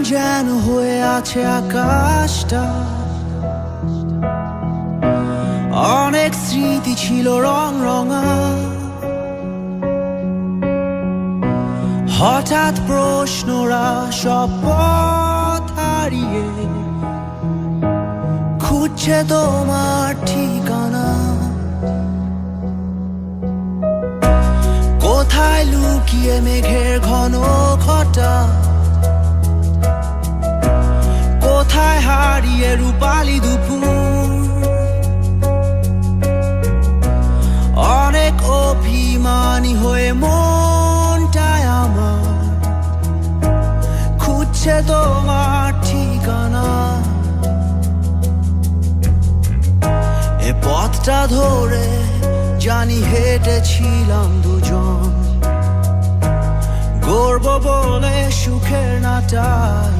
যেন হয়ে আছে আকাশটা, অনেক স্মৃতি ছিল রং রঙা, হঠাৎ প্রশ্নরা সব পথ হারিয়ে খুঁজছে তোমার ঠিকানা। কোথায় লুকিয়ে মেঘের ঘন ঘটা, কোথায় হারিয়ে রূপালি দুপুর, অনেক অভিমানী হয়ে মনটায় আমার খুঁজছে তোমার ঠিকানা। এ পথটা ধরে জানি হেঁটেছিলাম দুজন, গর্ব বলে সুখের নাটাই,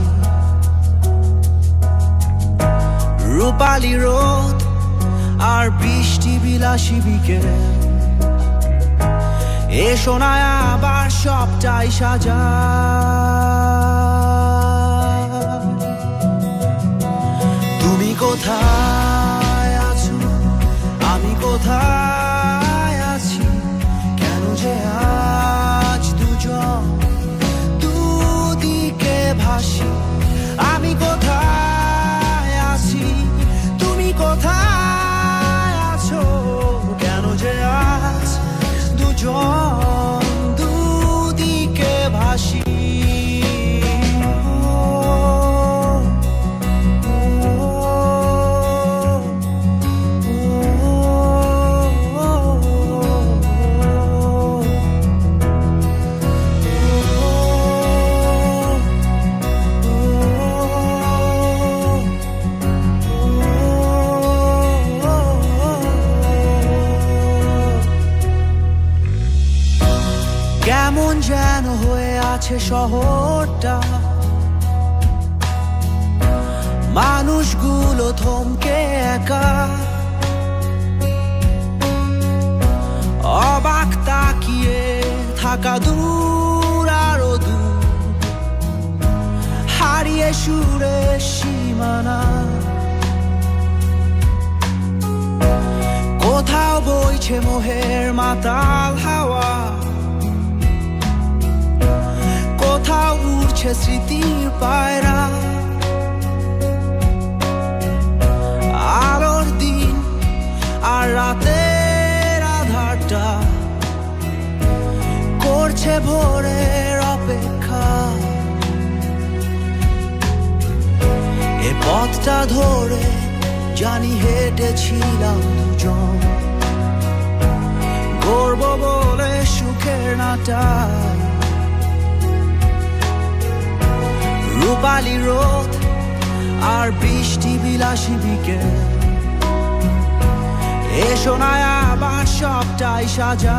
রূপালি রোদ আর বৃষ্টি বিলাসী বিকেল, এসো না আবার সবটাই সাজা। তুমি কোথায় আছো, আমি কোথায় আছি, কেন যে আজ দুজন দুদিকে ভাসি। আমি কোথায় আছি, তুমি কোথায় আছো, কেন যে আজ দুজন দুদিকে ভাসি। কেমন যেন হয়ে আছে শহরটা, মানুষগুলো থমকে একা, অবাক তাকিয়ে থাকা দূর আরো দূর, হারিয়ে সুরের সীমানা। কোথাও বইছে মোহের মাতাল হাওয়া, কোথাও উড়ছে স্মৃতির পায়রা। আলোর দিন আর রাতের আধারটা করছে ভোরের অপেক্ষা। এ পথটা ধরে জানি হেঁটেছিলাম দুজন, গর্ব বলে সুখের নাটাই, রূপালি রোদ আর বৃষ্টি বিলাসী বিকেল, এসো না আবার সবটাই সাজাই।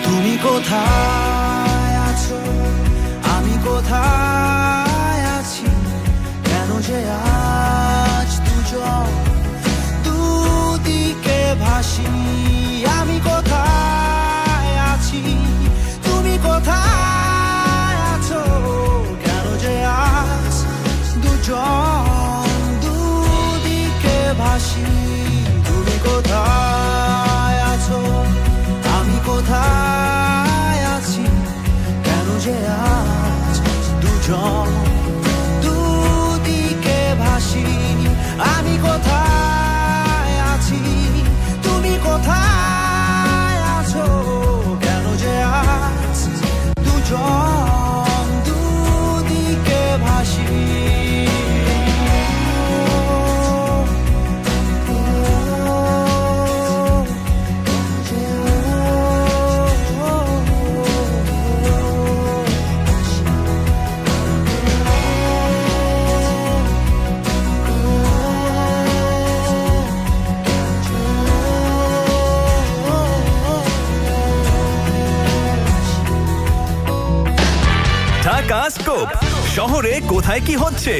তুমি কোথায় আছো, আমি কোথায় আছি, কেন যে আজ দুজন দুদিকে ভাসি। আমি কোথায় আছি, তুমি কোথায় আছো, কেন যে আজ দুজন দুদিকে ভাসি। তুমি কোথায় আছো, আমি কোথায় আছি, কেন যে আজ দুজন দুদিকে ভাসি। আমি কোথায় আছি, তুমি কোথায় আছো, কেন যে আজ দুজন দুদিকে ভাসি। ঢাকা স্কোপ শহরে কোথায় কি হচ্ছে।